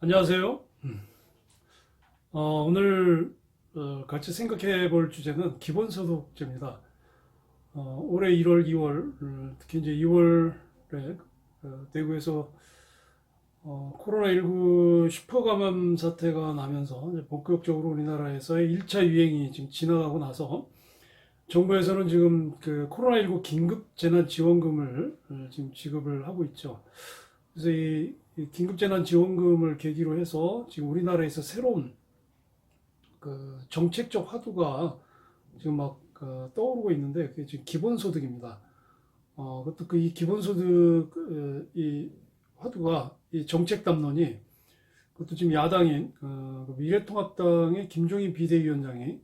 안녕하세요. 오늘 같이 생각해 볼 주제는 기본소득제입니다. 올해 1월, 2월, 특히 이제 2월에 대구에서 코로나19 슈퍼감염 사태가 나면서 이제 본격적으로 우리나라에서의 1차 유행이 지금 지나가고 나서 정부에서는 지금 그 코로나19 긴급 재난 지원금을 지금 지급을 하고 있죠. 그래서 이 긴급재난지원금을 계기로 해서 지금 우리나라에서 새로운 그 정책적 화두가 지금 막 떠오르고 있는데 그게 지금 기본소득입니다. 그것도 그 이 기본소득 이 화두가 이 정책 담론이 그것도 지금 야당인 그 미래통합당의 김종인 비대위원장이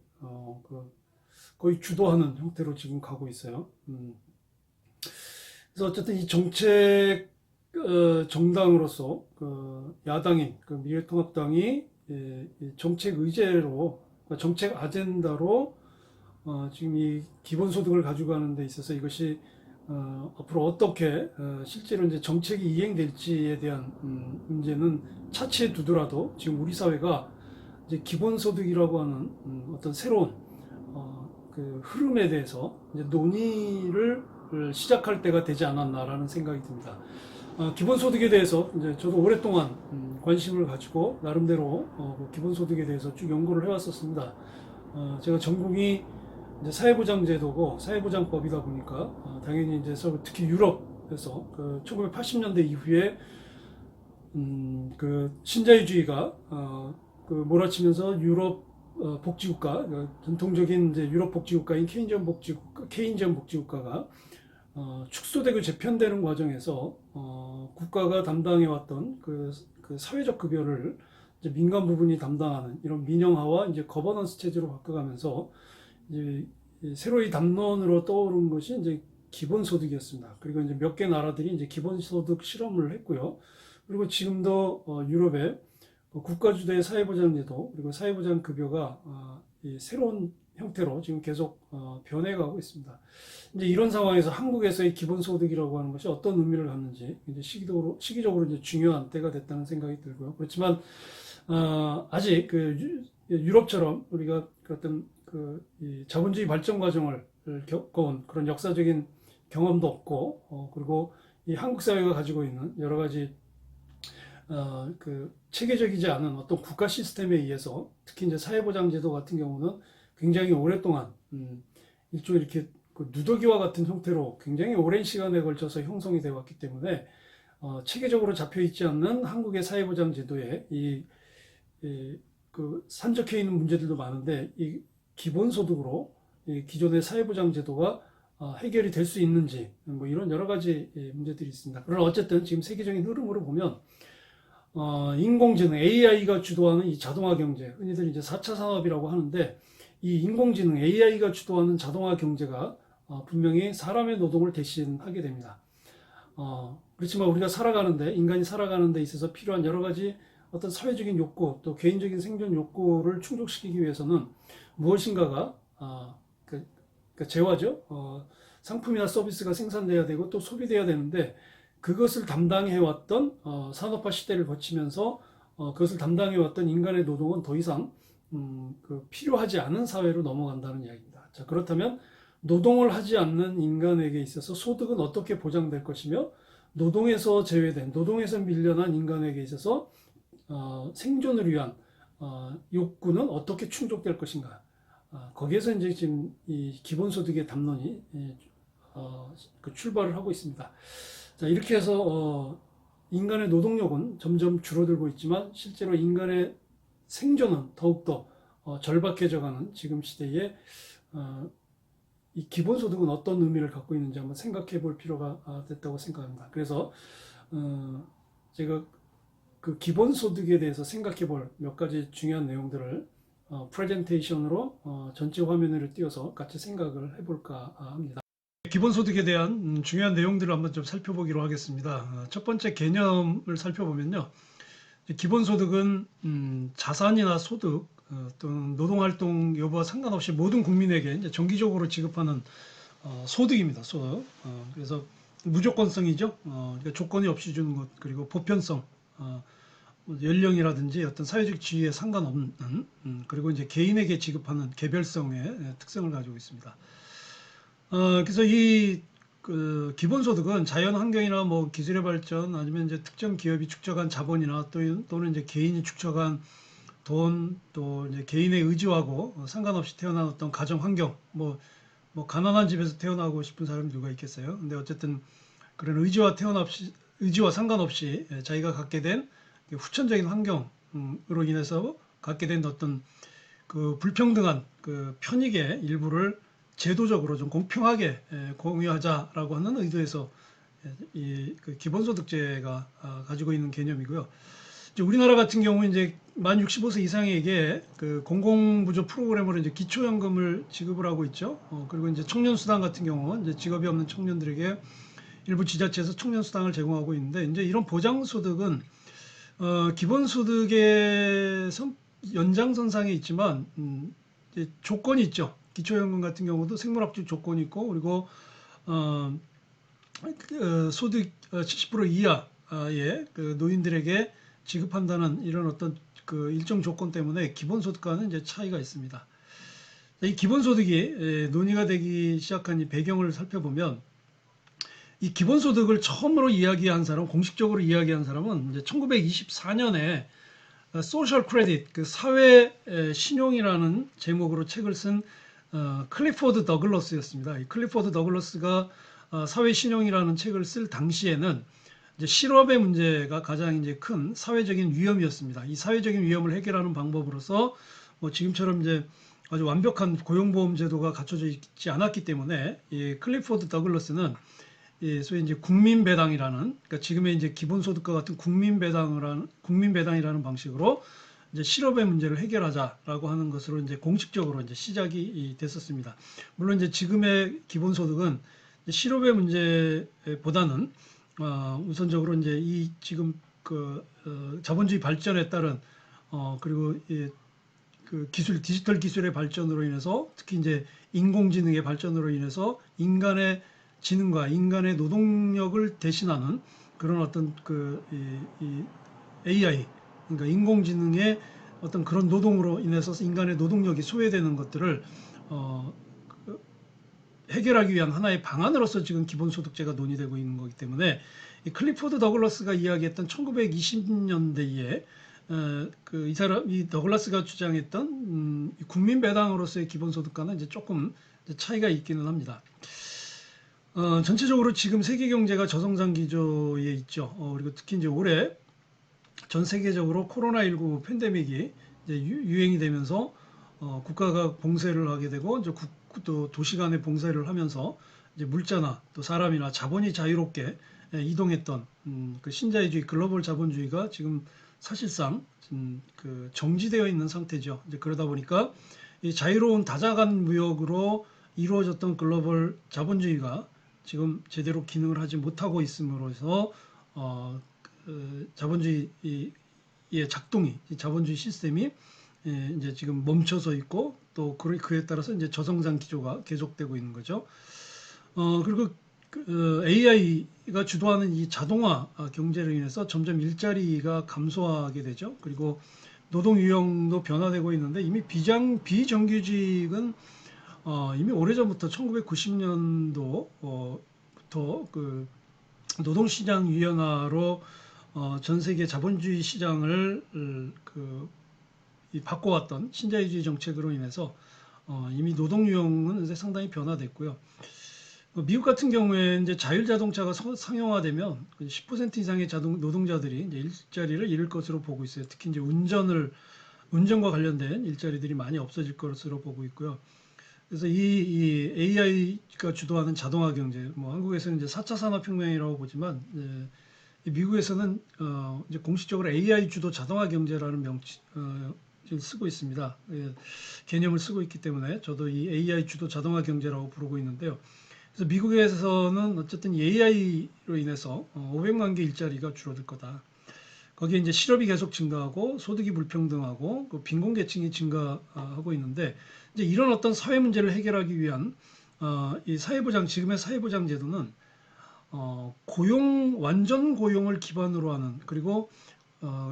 거의 주도하는 형태로 지금 가고 있어요. 그래서 어쨌든 이 정책 정당으로서 그 야당인 그 미래통합당이 정책 의제로 그러니까 정책 아젠다로 지금 이 기본소득을 가져가는 데 있어서 이것이 앞으로 어떻게 실제로 이제 정책이 이행될지에 대한 문제는 차치해 두더라도 지금 우리 사회가 이제 기본소득이라고 하는 어떤 새로운 그 흐름에 대해서 이제 논의를 시작할 때가 되지 않았나라는 생각이 듭니다. 기본소득에 대해서 이제 저도 오랫동안 관심을 가지고 나름대로 그 기본소득에 대해서 쭉 연구를 해왔었습니다. 제가 전공이 이제 사회보장제도고 사회보장법이다 보니까 당연히 이제 특히 유럽에서 그 1980년대 이후에 그 신자유주의가 그 몰아치면서 유럽 복지국가, 전통적인 이제 유럽 복지국가인 케인지언 복지국가가 축소되고 재편되는 과정에서 국가가 담당해왔던 그 사회적 급여를 이제 민간 부분이 담당하는 이런 민영화와 이제 거버넌스 체제로 바꿔가면서 이제 새로이 담론으로 떠오른 것이 이제 기본소득이었습니다. 그리고 이제 몇 개 나라들이 이제 기본소득 실험을 했고요. 그리고 지금도 유럽의 국가주도의 사회보장제도 그리고 사회보장급여가 새로운 형태로 지금 계속 변해가고 있습니다. 이제 이런 상황에서 한국에서의 기본소득이라고 하는 것이 어떤 의미를 갖는지 이제 시기적으로 이제 중요한 때가 됐다는 생각이 들고요. 그렇지만 아직 그 유럽처럼 우리가 어떤 이 자본주의 발전 과정을 겪어온 그런 역사적인 경험도 없고 그리고 이 한국 사회가 가지고 있는 여러 가지 그 체계적이지 않은 어떤 국가 시스템에 의해서 특히 이제 사회보장제도 같은 경우는 굉장히 오랫동안 일종의 이렇게 그 누더기와 같은 형태로 굉장히 오랜 시간에 걸쳐서 형성이 되어 왔기 때문에 체계적으로 잡혀 있지 않는 한국의 사회보장제도에 그 산적해 있는 문제들도 많은데 이 기본소득으로 이 기존의 사회보장제도가 해결이 될 수 있는지 뭐 이런 여러 가지 문제들이 있습니다. 그러나 어쨌든 지금 세계적인 흐름으로 보면 인공지능 AI가 주도하는 이 자동화 경제, 흔히들 이제 4차 산업이라고 하는데 이 인공지능 AI가 주도하는 자동화 경제가 분명히 사람의 노동을 대신하게 됩니다. 그렇지만 우리가 살아가는데 인간이 살아가는 데 있어서 필요한 여러 가지 어떤 사회적인 욕구 또 개인적인 생존 욕구를 충족시키기 위해서는 무엇인가가 재화죠. 상품이나 서비스가 생산돼야 되고 또 소비돼야 되는데 그것을 담당해왔던 산업화 시대를 거치면서 그것을 담당해왔던 인간의 노동은 더 이상 필요하지 않은 사회로 넘어간다는 이야기입니다. 자, 그렇다면 노동을 하지 않는 인간에게 있어서 소득은 어떻게 보장될 것이며 노동에서 제외된 노동에서 밀려난 인간에게 있어서 생존을 위한 욕구는 어떻게 충족될 것인가? 거기에서 이제 지금 이 기본소득의 담론이 그 출발을 하고 있습니다. 자, 이렇게 해서 인간의 노동력은 점점 줄어들고 있지만 실제로 인간의 생존은 더욱더 절박해져가는 지금 시대에 이 기본소득은 어떤 의미를 갖고 있는지 한번 생각해 볼 필요가 됐다고 생각합니다. 그래서 제가 그 기본소득에 대해서 생각해 볼 몇 가지 중요한 내용들을 프레젠테이션으로 전체 화면을 띄워서 같이 생각을 해볼까 합니다. 기본소득에 대한 중요한 내용들을 한번 좀 살펴보기로 하겠습니다. 첫 번째 개념을 살펴보면요. 기본소득은 자산이나 소득 또는 노동활동 여부와 상관없이 모든 국민에게 이제 정기적으로 지급하는 소득입니다. 소득. 그래서 무조건성이죠. 그러니까 조건이 없이 주는 것 그리고 보편성. 뭐 연령이라든지 어떤 사회적 지위에 상관없는 그리고 이제 개인에게 지급하는 개별성의 특성을 가지고 있습니다. 그래서 이 그 기본소득은 자연 환경이나 뭐 기술의 발전 아니면 이제 특정 기업이 축적한 자본이나 또는 이제 개인이 축적한 돈 또 이제 개인의 의지하고 상관없이 태어난 어떤 가정 환경 뭐 가난한 집에서 태어나고 싶은 사람이 누가 있겠어요? 근데 어쨌든 그런 의지와 상관없이 자기가 갖게 된 후천적인 환경으로 인해서 갖게 된 어떤 그 불평등한 그 편익의 일부를 제도적으로 좀 공평하게 공유하자라고 하는 의도에서 이그 기본소득제가 가지고 있는 개념이고요. 이제 우리나라 같은 경우 이제 만 65세 이상에게 그 공공부조 프로그램으로 이제 기초연금을 지급을 하고 있죠. 그리고 이제 청년수당 같은 경우 이제 직업이 없는 청년들에게 일부 지자체에서 청년수당을 제공하고 있는데 이제 이런 보장소득은 기본소득의 연장선상에 있지만 이제 조건이 있죠. 기초연금 같은 경우도 생물학적 조건이 있고 그리고 어, 소득 70% 이하의 그 노인들에게 지급한다는 이런 어떤 그 일정 조건 때문에 기본소득과는 이제 차이가 있습니다. 이 기본소득이 논의가 되기 시작한 이 배경을 살펴보면 이 기본소득을 처음으로 이야기한 사람, 공식적으로 이야기한 사람은 이제 1924년에 소셜 크레딧, 그 사회 신용이라는 제목으로 책을 쓴 클리포드 더글러스였습니다. 이 클리포드 더글러스가 사회 신용이라는 책을 쓸 당시에는 이제 실업의 문제가 가장 이제 큰 사회적인 위험이었습니다. 이 사회적인 위험을 해결하는 방법으로서 뭐 지금처럼 이제 아주 완벽한 고용보험 제도가 갖춰져 있지 않았기 때문에 이 클리포드 더글러스는 소위 이제 국민배당이라는 그러니까 지금의 이제 기본소득과 같은 국민배당이라는 방식으로 이제 실업의 문제를 해결하자라고 하는 것으로 이제 공식적으로 이제 시작이 됐었습니다. 물론 이제 지금의 기본소득은 실업의 문제보다는 우선적으로 이제 이 지금 그 자본주의 발전에 따른 그리고 그 디지털 기술의 발전으로 인해서 특히 이제 인공지능의 발전으로 인해서 인간의 지능과 인간의 노동력을 대신하는 그런 어떤 이 AI 그러니까 인공지능의 어떤 그런 노동으로 인해서 인간의 노동력이 소외되는 것들을 해결하기 위한 하나의 방안으로서 지금 기본소득제가 논의되고 있는 거기 때문에 이 클리포드 더글러스가 이야기했던 1920년대에 이 사람 이 더글라스가 주장했던 국민배당으로서의 기본소득과는 이제 조금 차이가 있기는 합니다. 전체적으로 지금 세계 경제가 저성장 기조에 있죠. 그리고 특히 이제 올해 전 세계적으로 코로나19 팬데믹이 이제 유행이 되면서 국가가 봉쇄를 하게 되고 이제 또 도시 간의 봉쇄를 하면서 이제 물자나 또 사람이나 자본이 자유롭게 이동했던 그 신자유주의 글로벌 자본주의가 지금 사실상 그 정지되어 있는 상태죠. 이제 그러다 보니까 이 자유로운 다자간 무역으로 이루어졌던 글로벌 자본주의가 지금 제대로 기능을 하지 못하고 있음으로써 자본주의의 작동이 자본주의 시스템이 이제 지금 멈춰서 있고 또 그에 따라서 이제 저성장 기조가 계속되고 있는 거죠. 그리고 AI가 주도하는 이 자동화 경제로 인해서 점점 일자리가 감소하게 되죠. 그리고 노동 유형도 변화되고 있는데 이미 비정규직은 이미 오래전부터 1990년도부터 그 노동시장 유연화로 전 세계 자본주의 시장을 바꿔왔던 신자유주의 정책으로 인해서 이미 노동 유형은 이제 상당히 변화됐고요. 미국 같은 경우에 이제 자율 자동차가 상용화되면 10% 이상의 노동자들이 이제 일자리를 잃을 것으로 보고 있어요. 특히 이제 운전과 관련된 일자리들이 많이 없어질 것으로 보고 있고요. 그래서 이 AI가 주도하는 자동화 경제, 뭐 한국에서는 이제 4차 산업혁명이라고 보지만 미국에서는 이제 공식적으로 AI 주도 자동화 경제라는 지금 쓰고 있습니다. 개념을 쓰고 있기 때문에 저도 이 AI 주도 자동화 경제라고 부르고 있는데요. 그래서 미국에서는 어쨌든 AI로 인해서 500만 개 일자리가 줄어들 거다. 거기에 이제 실업이 계속 증가하고 소득이 불평등하고 그 빈곤 계층이 증가하고 있는데 이제 이런 어떤 사회 문제를 해결하기 위한 이 지금의 사회보장 제도는 완전 고용을 기반으로 하는 그리고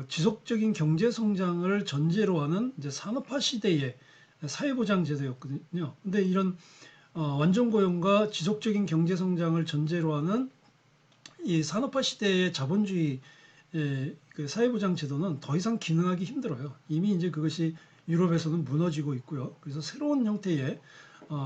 지속적인 경제 성장을 전제로 하는 이제 산업화 시대의 사회보장 제도였거든요. 근데 이런 완전 고용과 지속적인 경제 성장을 전제로 하는 이 산업화 시대의 자본주의 그 사회보장 제도는 더 이상 기능하기 힘들어요. 이미 이제 그것이 유럽에서는 무너지고 있고요. 그래서 새로운 형태의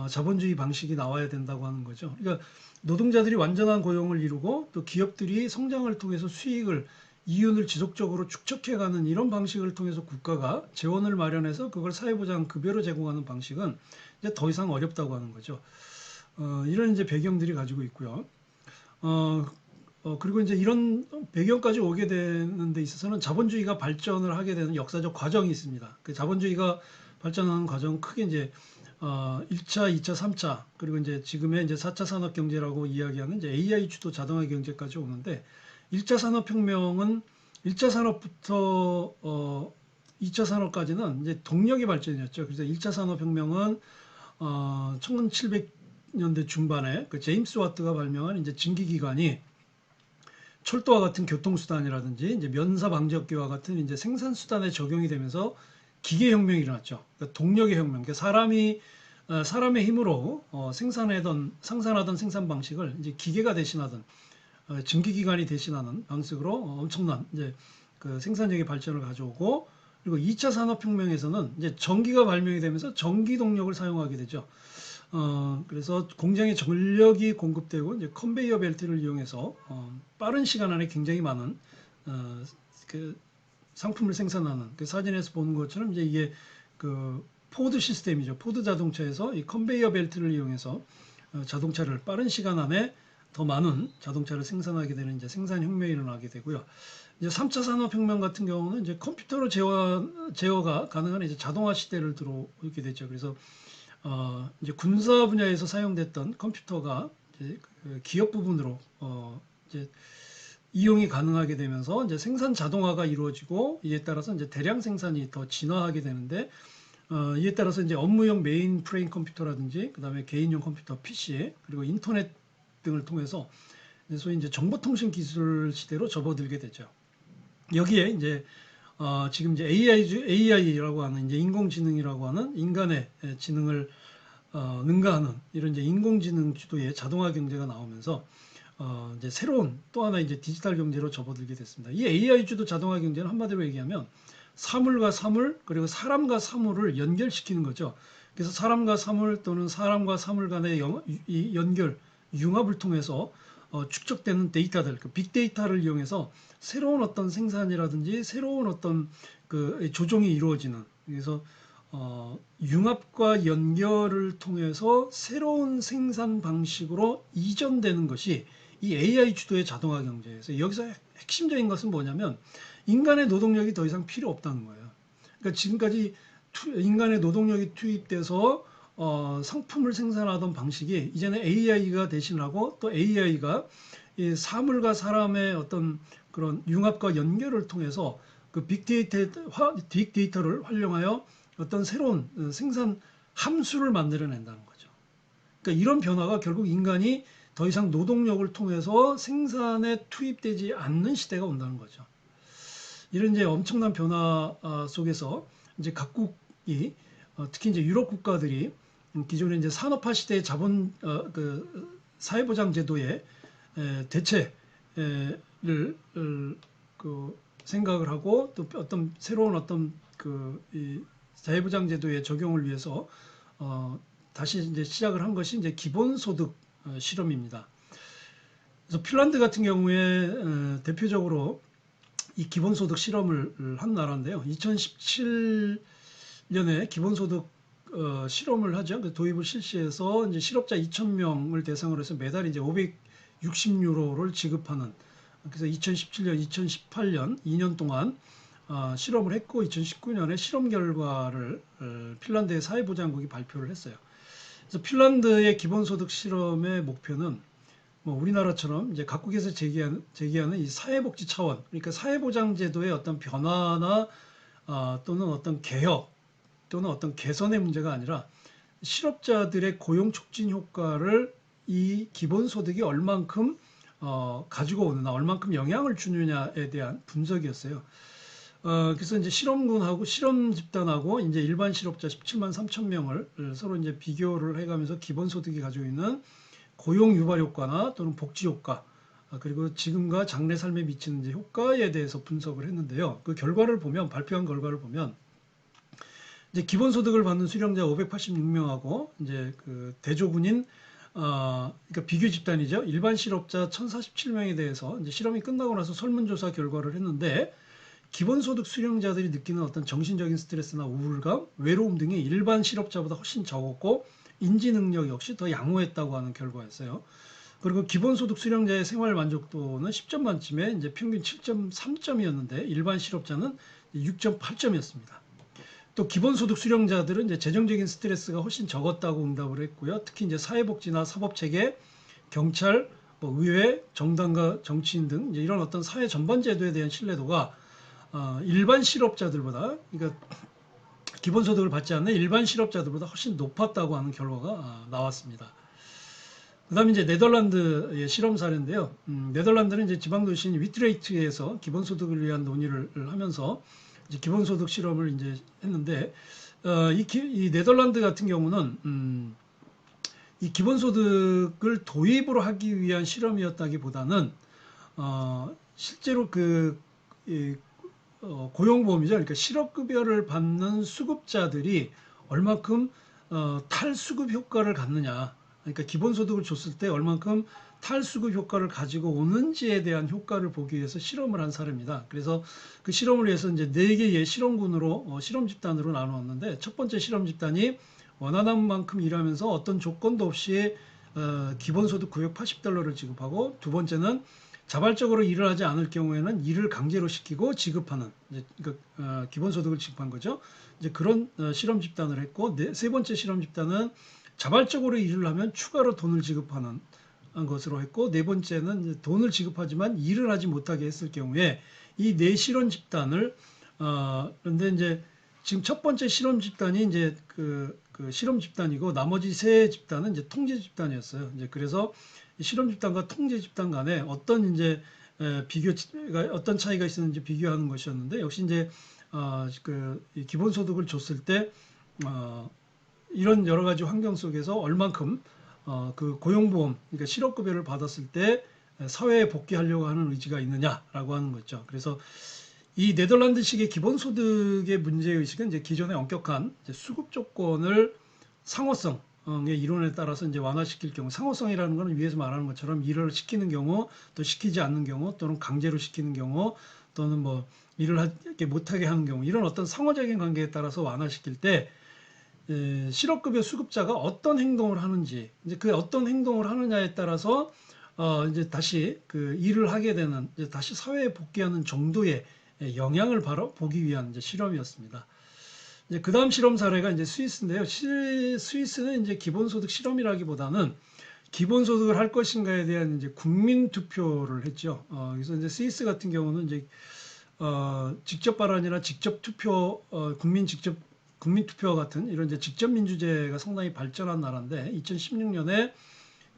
자본주의 방식이 나와야 된다고 하는 거죠. 그러니까 노동자들이 완전한 고용을 이루고 또 기업들이 성장을 통해서 수익을 이윤을 지속적으로 축적해가는 이런 방식을 통해서 국가가 재원을 마련해서 그걸 사회보장 급여로 제공하는 방식은 이제 더 이상 어렵다고 하는 거죠. 이런 이제 배경들이 가지고 있고요. 그리고 이제 이런 배경까지 오게 되는 데 있어서는 자본주의가 발전을 하게 되는 역사적 과정이 있습니다. 그 자본주의가 발전하는 과정은 크게 이제 1차, 2차, 3차, 그리고 이제 지금의 이제 4차 산업 경제라고 이야기하는 이제 AI 주도 자동화 경제까지 오는데 1차 산업혁명은 1차 산업부터 2차 산업까지는 이제 동력의 발전이었죠. 그래서 1차 산업혁명은 1700년대 중반에 그 제임스 와트가 발명한 이제 증기기관이 철도와 같은 교통수단이라든지 이제 면사 방적기와 같은 이제 생산수단에 적용이 되면서 기계혁명이 일어났죠. 그러니까 동력의 혁명. 그러니까 사람의 힘으로 상산하던 생산 방식을 이제 기계가 대신하던 증기기관이 대신하는 방식으로 엄청난 이제 그 생산력의 발전을 가져오고 그리고 2차 산업혁명에서는 이제 전기가 발명이 되면서 전기 동력을 사용하게 되죠. 그래서 공장에 전력이 공급되고 이제 컨베이어 벨트를 이용해서 빠른 시간 안에 굉장히 많은 그 상품을 생산하는 그 사진에서 보는 것처럼 이제 이게 그 포드 시스템이죠. 포드 자동차에서 이 컨베이어 벨트를 이용해서 자동차를 빠른 시간 안에 더 많은 자동차를 생산하게 되는 이제 생산 혁명이 일어나게 되고요. 이제 3차 산업혁명 같은 경우는 이제 컴퓨터로 제어가 가능한 이제 자동화 시대를 들어오게 되죠. 그래서 이제 군사 분야에서 사용됐던 컴퓨터가 이제 그 기업 부분으로 이제 이용이 가능하게 되면서 이제 생산 자동화가 이루어지고 이에 따라서 이제 대량 생산이 더 진화하게 되는데 이에 따라서 이제 업무용 메인 프레임 컴퓨터라든지 그다음에 개인용 컴퓨터 PC 그리고 인터넷 등을 통해서 소위 이제 정보통신 기술 시대로 접어들게 되죠. 여기에 이제 지금 이제 AI라고 하는 이제 인공지능이라고 하는 인간의 지능을 능가하는 이런 이제 인공지능 주도의 자동화 경제가 나오면서 이제 새로운 또 하나 이제 디지털 경제로 접어들게 됐습니다. 이 AI 주도 자동화 경제는 한마디로 얘기하면 사물과 사물 그리고 사람과 사물을 연결시키는 거죠. 그래서 사람과 사물 또는 사람과 사물 간의 이 연결 융합을 통해서 축적되는 데이터들, 그 빅데이터를 이용해서 새로운 어떤 생산이라든지 새로운 어떤 그 조종이 이루어지는 그래서 융합과 연결을 통해서 새로운 생산 방식으로 이전되는 것이 이 AI 주도의 자동화 경제에서 여기서 핵심적인 것은 뭐냐면 인간의 노동력이 더 이상 필요 없다는 거예요. 그러니까 지금까지 인간의 노동력이 투입돼서 상품을 생산하던 방식이 이제는 AI가 대신하고 또 AI가 이 사물과 사람의 어떤 그런 융합과 연결을 통해서 그 빅데이터를 활용하여 어떤 새로운 생산 함수를 만들어낸다는 거죠. 그러니까 이런 변화가 결국 인간이 더 이상 노동력을 통해서 생산에 투입되지 않는 시대가 온다는 거죠. 이런 이제 엄청난 변화 속에서 이제 각국이 특히 이제 유럽 국가들이 기존의 이제 산업화 시대의 그 사회보장 제도의 대체를 그 생각을 하고 또 어떤 새로운 어떤 이 사회보장 제도의 적용을 위해서 다시 이제 시작을 한 것이 이제 기본소득 실험입니다. 그래서 핀란드 같은 경우에 대표적으로 이 기본소득 실험을 한 나라인데요. 2017년에 기본소득 실험을 하죠. 그 도입을 실시해서 이제 실업자 2,000명을 대상으로 해서 매달 이제 560유로를 지급하는 그래서 2017년, 2018년 2년 동안 실험을 했고 2019년에 실험 결과를 핀란드의 사회보장국이 발표를 했어요. 그래서 핀란드의 기본소득 실험의 목표는 뭐 우리나라처럼 이제 각국에서 제기하는 이 사회복지 차원, 그러니까 사회보장제도의 어떤 변화나 또는 어떤 개혁 또는 어떤 개선의 문제가 아니라 실업자들의 고용 촉진 효과를 이 기본소득이 얼만큼 가지고 오느냐, 얼만큼 영향을 주느냐에 대한 분석이었어요. 그래서 이제 실험군하고 실험 집단하고 이제 일반 실업자 17만 3천 명을 서로 이제 비교를 해가면서 기본소득이 가지고 있는 고용 유발 효과나 또는 복지 효과, 그리고 지금과 장래 삶에 미치는 이제 효과에 대해서 분석을 했는데요. 그 결과를 보면, 발표한 결과를 보면, 이제 기본소득을 받는 수령자 586명하고 이제 그 대조군인 그러니까 비교 집단이죠. 일반 실업자 1047명에 대해서 이제 실험이 끝나고 나서 설문조사 결과를 했는데, 기본소득 수령자들이 느끼는 어떤 정신적인 스트레스나 우울감, 외로움 등이 일반 실업자보다 훨씬 적었고 인지 능력 역시 더 양호했다고 하는 결과였어요. 그리고 기본소득 수령자의 생활 만족도는 10점 만점에 이제 평균 7.3점이었는데 일반 실업자는 6.8점이었습니다. 또 기본소득 수령자들은 이제 재정적인 스트레스가 훨씬 적었다고 응답을 했고요. 특히 이제 사회복지나 사법체계, 경찰, 뭐 의회, 정당과 정치인 등 이제 이런 어떤 사회 전반 제도에 대한 신뢰도가 일반 실업자들보다, 그러니까 기본소득을 받지 않는 일반 실업자들보다 훨씬 높았다고 하는 결과가 나왔습니다. 그다음에 이제 네덜란드의 실험 사례인데요. 네덜란드는 이제 지방 도시인 위트레이트에서 기본소득을 위한 논의를 하면서 이제 기본소득 실험을 이제 했는데, 이 네덜란드 같은 경우는 이 기본소득을 도입으로 하기 위한 실험이었다기보다는 실제로 고용보험이죠. 그러니까 실업급여를 받는 수급자들이 얼마큼 탈수급 효과를 갖느냐. 그러니까 기본소득을 줬을 때 얼만큼 탈수급 효과를 가지고 오는지에 대한 효과를 보기 위해서 실험을 한 사례입니다. 그래서 그 실험을 위해서 이제 4개의 실험군으로 실험 집단으로 나누었는데, 첫 번째 실험 집단이 원하는 만큼 일하면서 어떤 조건도 없이 기본소득 980달러를 지급하고, 두 번째는 자발적으로 일을 하지 않을 경우에는 일을 강제로 시키고 지급하는, 그러니까 기본소득을 지급한 거죠. 이제 그런 실험 집단을 했고, 세 번째 실험 집단은 자발적으로 일을 하면 추가로 돈을 지급하는 것으로 했고, 네 번째는 돈을 지급하지만 일을 하지 못하게 했을 경우에 이 네 실험 집단을 그런데 이제 지금 첫 번째 실험 집단이 이제 그 실험 집단이고, 나머지 세 집단은 이제 통제 집단이었어요. 이제 그래서 실험 집단과 통제 집단 간에 어떤 이제 비교가 어떤 차이가 있었는지 비교하는 것이었는데, 역시 이제 기본소득을 줬을 때 이런 여러 가지 환경 속에서 얼만큼 그 고용보험, 그러니까 실업급여를 받았을 때 사회에 복귀하려고 하는 의지가 있느냐라고 하는 거죠. 그래서 이 네덜란드식의 기본소득의 문제의식은 이제 기존의 엄격한 이제 수급 조건을 상호성의 이론에 따라서 이제 완화시킬 경우, 상호성이라는 것은 위에서 말하는 것처럼 일을 시키는 경우, 또 시키지 않는 경우, 또는 강제로 시키는 경우, 또는 뭐 일을 못하게 하는 경우, 이런 어떤 상호적인 관계에 따라서 완화시킬 때 실업급여 수급자가 어떤 행동을 하는지, 이제 그 어떤 행동을 하느냐에 따라서 이제 다시 그 일을 하게 되는, 이제 다시 사회에 복귀하는 정도의 영향을 바로 보기 위한 이제 실험이었습니다. 이제 그 다음 실험 사례가 이제 스위스인데요. 스위스는 이제 기본소득 실험이라기보다는 기본소득을 할 것인가에 대한 이제 국민 투표를 했죠. 그래서 이제 스위스 같은 경우는 이제 직접 발언이나 직접 투표, 국민 투표와 같은 이런 이제 직접 민주제가 상당히 발전한 나라인데, 2016년에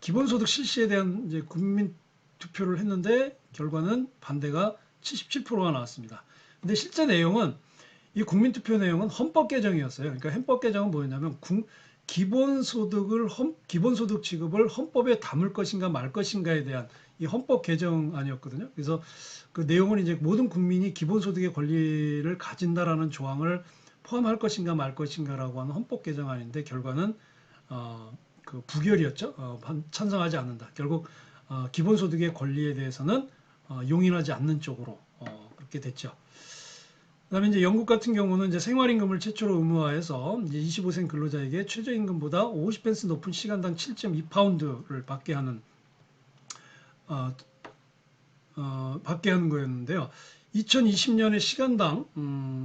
기본소득 실시에 대한 이제 국민 투표를 했는데 결과는 반대가 77%가 나왔습니다. 근데 실제 내용은, 이 국민투표 내용은 헌법 개정이었어요. 그러니까 헌법 개정은 뭐였냐면 기본소득 지급을 헌법에 담을 것인가 말 것인가에 대한 이 헌법 개정안이었거든요. 그래서 그 내용은 이제 모든 국민이 기본소득의 권리를 가진다라는 조항을 포함할 것인가 말 것인가라고 하는 헌법 개정안인데, 결과는 그 부결이었죠. 찬성하지 않는다. 결국 기본소득의 권리에 대해서는 용인하지 않는 쪽으로 그렇게 됐죠. 그다음에 이제 영국 같은 경우는 이제 생활임금을 최초로 의무화해서 이제 25세 근로자에게 최저임금보다 50펜스 높은 시간당 7.2파운드를 받게 하는 거였는데요. 2020년에 시간당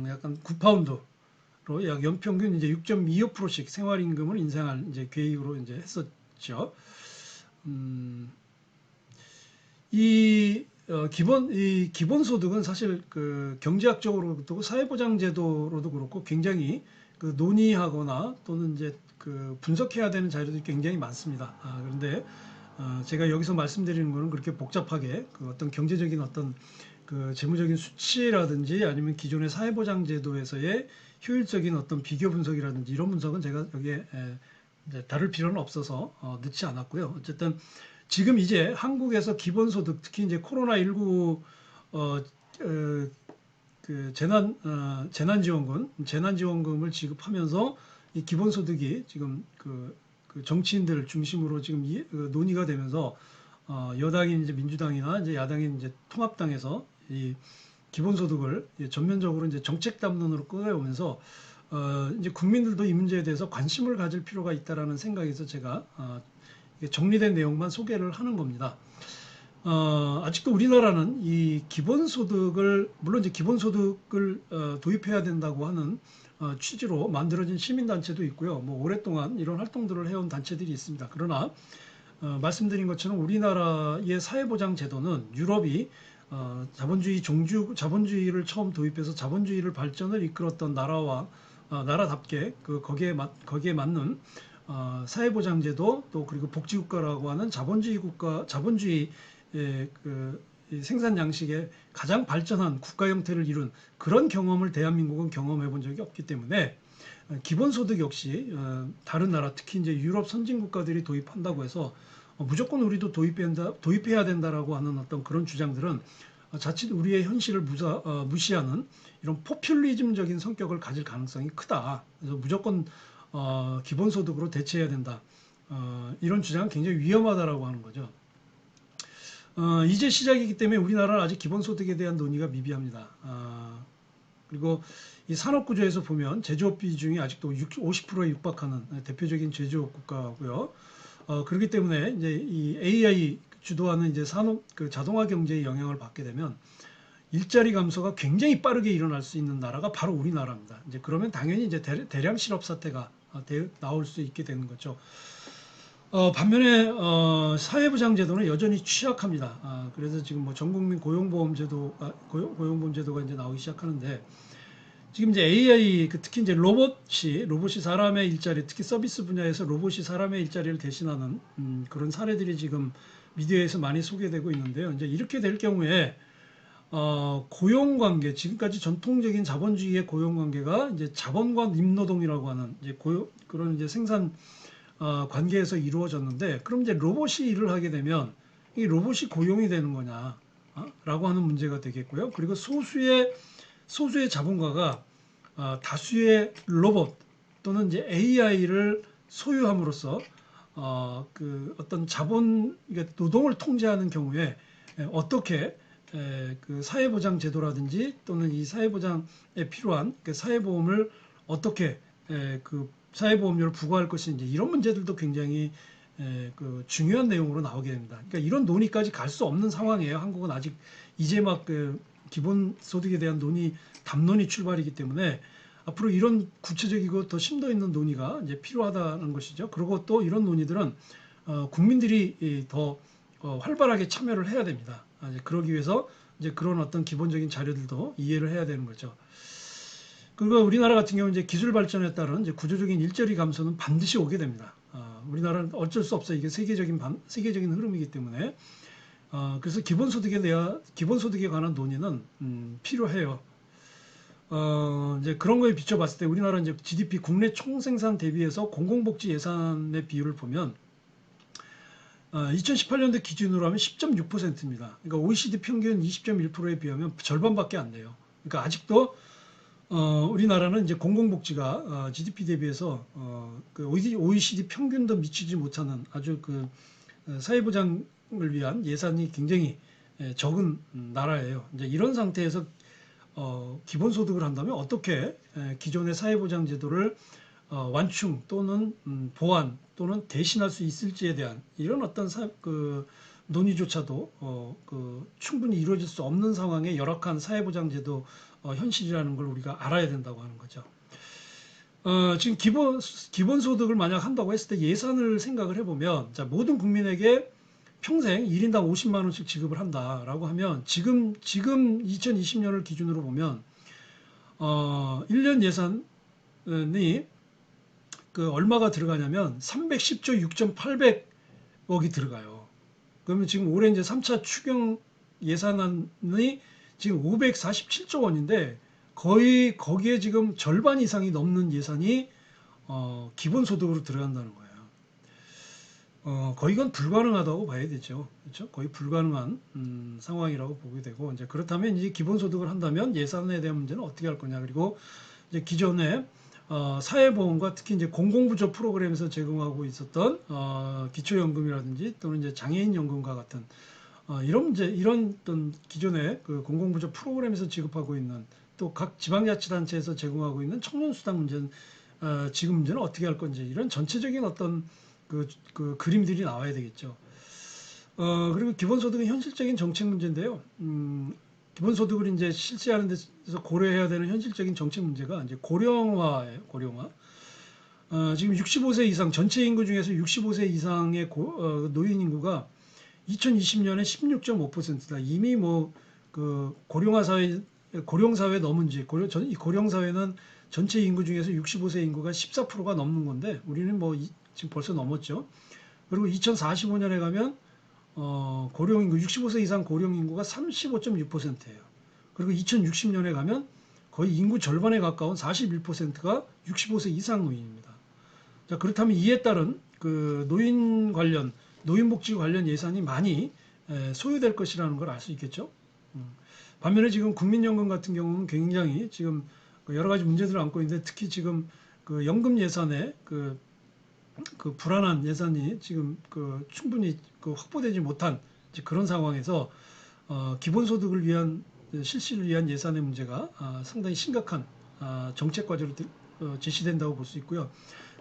약간 9파운드로 약 연평균 이제 6.25%씩 생활임금을 인상할 이제 계획으로 이제 했었죠. 이 기본소득은 사실 그 경제학적으로도 사회보장제도로도 그렇고 굉장히 그 논의하거나 또는 이제 그 분석해야 되는 자료들이 굉장히 많습니다. 그런데 제가 여기서 말씀드리는 거는 그렇게 복잡하게 그 어떤 경제적인 어떤 그 재무적인 수치라든지 아니면 기존의 사회보장제도에서의 효율적인 어떤 비교 분석이라든지 이런 분석은 제가 여기에 이제 다룰 필요는 없어서 넣지 않았고요. 어쨌든 지금 이제 한국에서 기본소득 특히 이제 코로나19 어, 그 재난지원금을 지급하면서 이 기본소득이 지금 그 정치인들 중심으로 지금 논의가 되면서 여당인 이제 민주당이나 이제 야당인 이제 통합당에서 이 기본소득을 전면적으로 이제 정책 담론으로 끌어오면서 이제 국민들도 이 문제에 대해서 관심을 가질 필요가 있다라는 생각에서 제가 정리된 내용만 소개를 하는 겁니다. 아직도 우리나라는 이 기본소득을 물론 이제 기본소득을 도입해야 된다고 하는 취지로 만들어진 시민단체도 있고요. 뭐 오랫동안 이런 활동들을 해온 단체들이 있습니다. 그러나 말씀드린 것처럼 우리나라의 사회보장 제도는 유럽이 자본주의를 처음 도입해서 자본주의를 발전을 이끌었던 나라와 나라답게 거기에 맞는 사회보장제도 또 그리고 복지국가라고 하는 자본주의 이 생산 양식의 가장 발전한 국가 형태를 이룬 그런 경험을 대한민국은 경험해 본 적이 없기 때문에 기본소득 역시 다른 나라 특히 이제 유럽 선진 국가들이 도입한다고 해서 무조건 우리도 도입해야 된다라고 하는 어떤 그런 주장들은 자칫 우리의 현실을 무시하는 이런 포퓰리즘적인 성격을 가질 가능성이 크다. 그래서 무조건 기본소득으로 대체해야 된다. 이런 주장은 굉장히 위험하다라고 하는 거죠. 이제 시작이기 때문에 우리나라는 아직 기본소득에 대한 논의가 미비합니다. 그리고 이 산업구조에서 보면 제조업 비중이 아직도 50%에 육박하는 대표적인 제조업 국가고요. 그렇기 때문에 이제 이 AI 주도하는 이제 산업 그 자동화 경제의 영향을 받게 되면 일자리 감소가 굉장히 빠르게 일어날 수 있는 나라가 바로 우리나라입니다. 이제 그러면 당연히 이제 대량 실업 사태가 나올 수 있게 되는 거죠. 반면에 사회보장제도는 여전히 취약합니다. 그래서 지금 뭐 전국민 고용보험제도가 이제 나오기 시작하는데 지금 이제 AI 특히 이제 로봇이 사람의 일자리 특히 서비스 분야에서 로봇이 사람의 일자리를 대신하는 그런 사례들이 지금 미디어에서 많이 소개되고 있는데요. 이제 이렇게 될 경우에 고용관계 지금까지 전통적인 자본주의의 고용관계가 이제 자본과 임노동이라고 하는 이제 그런 이제 생산 관계에서 이루어졌는데 그럼 이제 로봇이 일을 하게 되면 이 로봇이 고용이 되는 거냐 라고 하는 문제가 되겠고요. 그리고 소수의 자본가가 다수의 로봇 또는 이제 AI를 소유함으로써 그 어떤 그러니까 노동을 통제하는 경우에 어떻게 그 사회보장 제도라든지 또는 이 사회보장에 필요한 그 사회보험을 어떻게 그 사회보험료를 부과할 것인지 이런 문제들도 굉장히 그 중요한 내용으로 나오게 됩니다. 그러니까 이런 논의까지 갈 수 없는 상황이에요. 한국은 아직 이제 막 그 기본소득에 대한 담론이 출발이기 때문에 앞으로 이런 구체적이고 더 심도 있는 논의가 이제 필요하다는 것이죠. 그리고 또 이런 논의들은 국민들이 더 활발하게 참여를 해야 됩니다. 이제 그러기 위해서 이제 그런 어떤 기본적인 자료들도 이해를 해야 되는 거죠. 그리고 우리나라 같은 경우는 이제 기술 발전에 따른 이제 구조적인 일자리 감소는 반드시 오게 됩니다. 우리나라는 어쩔 수 없어요. 이게 세계적인 흐름이기 때문에. 그래서 기본소득에 관한 논의는 필요해요. 이제 그런 거에 비춰봤을 때 우리나라 이제 GDP 국내 총생산 대비해서 공공복지 예산의 비율을 보면 2018년도 기준으로 하면 10.6%입니다. 그러니까 OECD 평균 20.1%에 비하면 절반밖에 안 돼요. 그러니까 아직도 우리나라는 이제 공공복지가 GDP 대비해서 그 OECD 평균도 미치지 못하는 아주 그 사회보장을 위한 예산이 굉장히 적은 나라예요. 이제 이런 상태에서 기본소득을 한다면 어떻게 기존의 사회보장 제도를 완충 또는 보완 또는 대신할 수 있을지에 대한 이런 어떤 그 논의조차도 충분히 이루어질 수 없는 상황의 열악한 사회보장 제도 현실이라는 걸 우리가 알아야 된다고 하는 거죠. 지금 기본소득을 만약 한다고 했을 때 예산을 생각을 해보면 자, 모든 국민에게 평생 1인당 50만 원씩 지급을 한다라고 하면 지금 2020년을 기준으로 보면 1년 예산이 그 얼마가 들어가냐면 310조 6,800억이 들어가요. 그러면 지금 올해 이제 3차 추경 예산안이 지금 547조 원인데 거의 거기에 지금 절반 이상이 넘는 예산이 기본소득으로 들어간다는 거예요. 거의 이건 불가능하다고 봐야 되죠. 그렇죠? 거의 불가능한 상황이라고 보게 되고 이제 그렇다면 이제 기본소득을 한다면 예산에 대한 문제는 어떻게 할 거냐. 그리고 이제 기존에 사회보험과 특히 이제 공공부조 프로그램에서 제공하고 있었던 기초연금이라든지 또는 이제 장애인연금과 같은 이런 어떤 기존의 그 공공부조 프로그램에서 지급하고 있는 또 각 지방자치단체에서 제공하고 있는 청년수당 문제는 지급 문제는 어떻게 할 건지 이런 전체적인 어떤 그 그림들이 나와야 되겠죠. 그리고 기본소득은 현실적인 정책 문제인데요. 기본소득을 이제 실시하는 데서 고려해야 되는 현실적인 정책 문제가 이제 고령화예요. 고령화. 지금 65세 이상 전체 인구 중에서 65세 이상의 노인 인구가 2020년에 16.5%다. 이미 뭐 그 고령화 사회 고령 사회 넘은지 이 고령 사회는 전체 인구 중에서 65세 인구가 14%가 넘는 건데 우리는 뭐 지금 벌써 넘었죠. 그리고 2045년에 가면 고령 인구 65세 이상 고령 인구가 35.6%예요. 그리고 2060년에 가면 거의 인구 절반에 가까운 41%가 65세 이상 노인입니다. 자, 그렇다면 이에 따른 그 노인복지 관련 예산이 많이 소요될 것이라는 걸 알 수 있겠죠. 반면에 지금 국민연금 같은 경우는 굉장히 지금 여러 가지 문제들을 안고 있는데 특히 지금 그 연금 예산에 그 불안한 예산이 지금 충분히 확보되지 못한 그런 상황에서 기본소득을 위한 실시를 위한 예산의 문제가 상당히 심각한 정책 과제로 제시된다고 볼 수 있고요.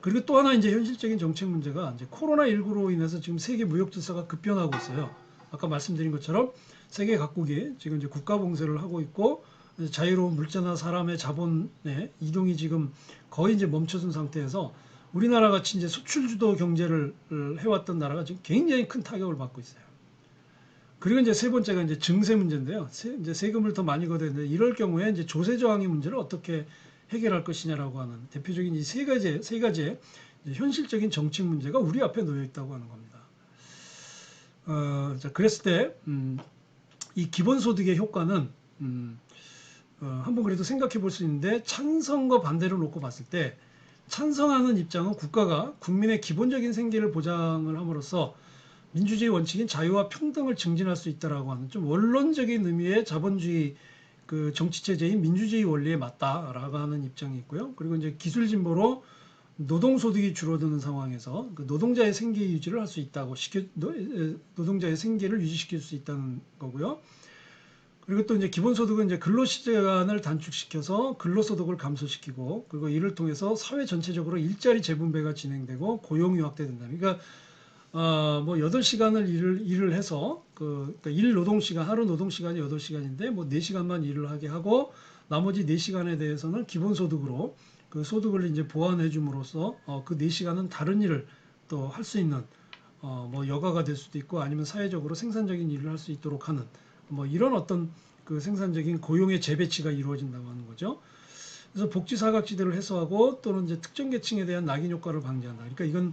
그리고 또 하나 이제 현실적인 정책 문제가 이제 코로나19로 인해서 지금 세계 무역 질서가 급변하고 있어요. 아까 말씀드린 것처럼 세계 각국이 지금 이제 국가 봉쇄를 하고 있고 자유로운 물자나 사람의 자본의 이동이 지금 거의 이제 멈춰진 상태에서 우리나라 같이 이제 수출 주도 경제를 해왔던 나라가 지금 굉장히 큰 타격을 받고 있어요. 그리고 이제 세 번째가 이제 증세 문제인데요. 이제 세금을 더 많이 걷어야 되는데 이럴 경우에 이제 조세 저항의 문제를 어떻게 해결할 것이냐라고 하는 대표적인 이 세 가지의 현실적인 정책 문제가 우리 앞에 놓여 있다고 하는 겁니다. 자, 그랬을 때 이 기본소득의 효과는 한번 그래도 생각해 볼 수 있는데 찬성과 반대를 놓고 봤을 때 찬성하는 입장은 국가가 국민의 기본적인 생계를 보장을 함으로써 민주주의 원칙인 자유와 평등을 증진할 수 있다라고 하는 좀 원론적인 의미의 자본주의 그 정치 체제인 민주주의 원리에 맞다라고 하는 입장이 있고요. 그리고 이제 기술 진보로 노동소득이 줄어드는 상황에서 그 노동자의 생계 유지를 할 수 있다고 노동자의 생계를 유지시킬 수 있다는 거고요. 그리고 또 이제 기본소득은 이제 근로시간을 단축시켜서 근로소득을 감소시키고 그리고 이를 통해서 사회 전체적으로 일자리 재분배가 진행되고 고용이 확대된다. 그러니까 뭐 8시간을 일을 해서 그러니까 일 노동시간 하루 노동시간이 8시간인데 뭐 4시간만 일을 하게 하고 나머지 4시간에 대해서는 기본소득으로 그 소득을 이제 보완해 줌으로써 그 4시간은 다른 일을 또 할 수 있는 뭐 여가가 될 수도 있고 아니면 사회적으로 생산적인 일을 할 수 있도록 하는 뭐 이런 어떤 그 생산적인 고용의 재배치가 이루어진다고 하는 거죠. 그래서 복지 사각지대를 해소하고 또는 이제 특정 계층에 대한 낙인 효과를 방지한다. 그러니까 이건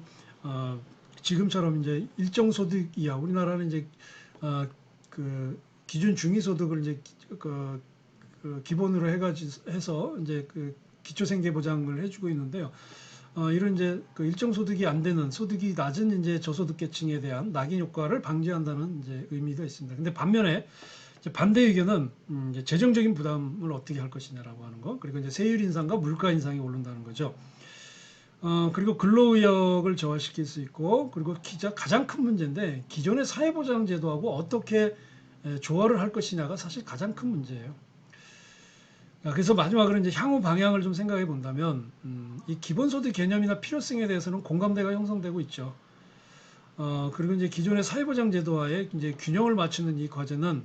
지금처럼 이제 일정 소득 이하 우리나라는 이제 그 기준 중위소득을 이제 그 기본으로 해서 이제 그 기초생계보장을 해주고 있는데요. 이런 이제 그 일정 소득이 안 되는 소득이 낮은 이제 저소득계층에 대한 낙인 효과를 방지한다는 이제 의미가 있습니다. 근데 반면에 이제 반대 의견은 이제 재정적인 부담을 어떻게 할 것이냐라고 하는 거, 그리고 이제 세율 인상과 물가 인상이 오른다는 거죠. 그리고 근로의욕을 저하시킬 수 있고, 그리고 가장 큰 문제인데 기존의 사회보장제도하고 어떻게 조화를 할 것이냐가 사실 가장 큰 문제예요. 그래서 마지막으로 이제 향후 방향을 좀 생각해 본다면, 이 기본소득 개념이나 필요성에 대해서는 공감대가 형성되고 있죠. 그리고 이제 기존의 사회보장제도와의 이제 균형을 맞추는 이 과제는,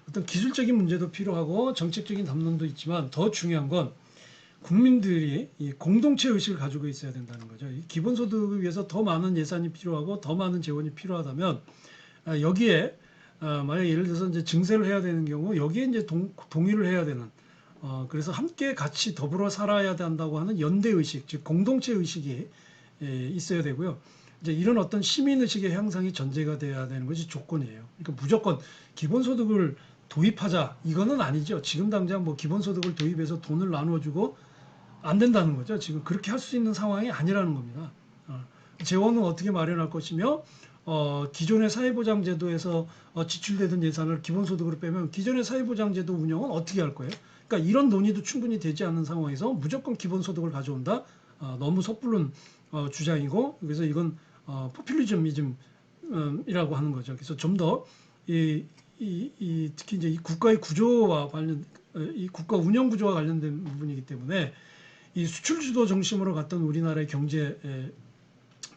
어떤 기술적인 문제도 필요하고 정책적인 담론도 있지만 더 중요한 건 국민들이 이 공동체 의식을 가지고 있어야 된다는 거죠. 이 기본소득을 위해서 더 많은 예산이 필요하고 더 많은 재원이 필요하다면, 여기에 만약 예를 들어서 이제 증세를 해야 되는 경우 여기에 이제 동의를 해야 되는 그래서 함께 같이 더불어 살아야 한다고 하는 연대 의식, 즉 공동체 의식이 있어야 되고요. 이제 이런 어떤 시민의식의 향상이 전제가 돼야 되는 것이 조건이에요. 그러니까 무조건 기본소득을 도입하자 이거는 아니죠. 지금 당장 뭐 기본소득을 도입해서 돈을 나눠주고 안 된다는 거죠. 지금 그렇게 할 수 있는 상황이 아니라는 겁니다. 재원은 어떻게 마련할 것이며 기존의 사회보장제도에서 지출되던 예산을 기본소득으로 빼면 기존의 사회보장제도 운영은 어떻게 할 거예요? 그러니까 이런 논의도 충분히 되지 않는 상황에서 무조건 기본소득을 가져온다? 너무 섣부른 주장이고 그래서 이건 포퓰리즘이라고 하는 거죠. 그래서 좀 더 특히 이제 이 국가의 구조와 관련 이 국가 운영 구조와 관련된 부분이기 때문에 이 수출 주도 중심으로 갔던 우리나라의 경제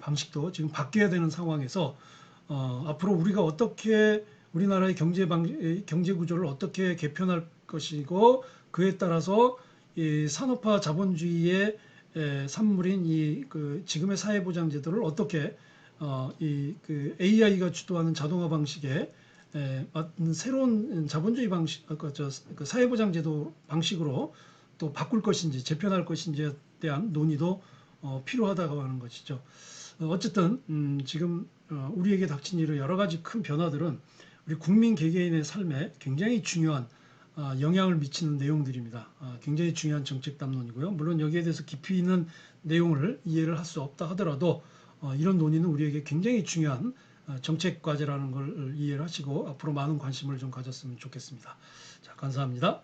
방식도 지금 바뀌어야 되는 상황에서 앞으로 우리가 어떻게 우리나라의 경제 구조를 어떻게 개편할 것이고 그에 따라서 이 산업화 자본주의의 산물인 지금의 사회보장제도를 어떻게 이 AI가 주도하는 자동화 방식에 맞는 새로운 자본주의 방식, 그 사회보장제도 방식으로 또 바꿀 것인지 재편할 것인지에 대한 논의도 필요하다고 하는 것이죠. 어쨌든 지금 우리에게 닥친 이런 여러 가지 큰 변화들은 우리 국민 개개인의 삶에 굉장히 중요한 영향을 미치는 내용들입니다. 굉장히 중요한 정책 담론이고요. 물론 여기에 대해서 깊이 있는 내용을 이해를 할 수 없다 하더라도 이런 논의는 우리에게 굉장히 중요한 정책 과제라는 걸 이해를 하시고 앞으로 많은 관심을 좀 가졌으면 좋겠습니다. 자, 감사합니다.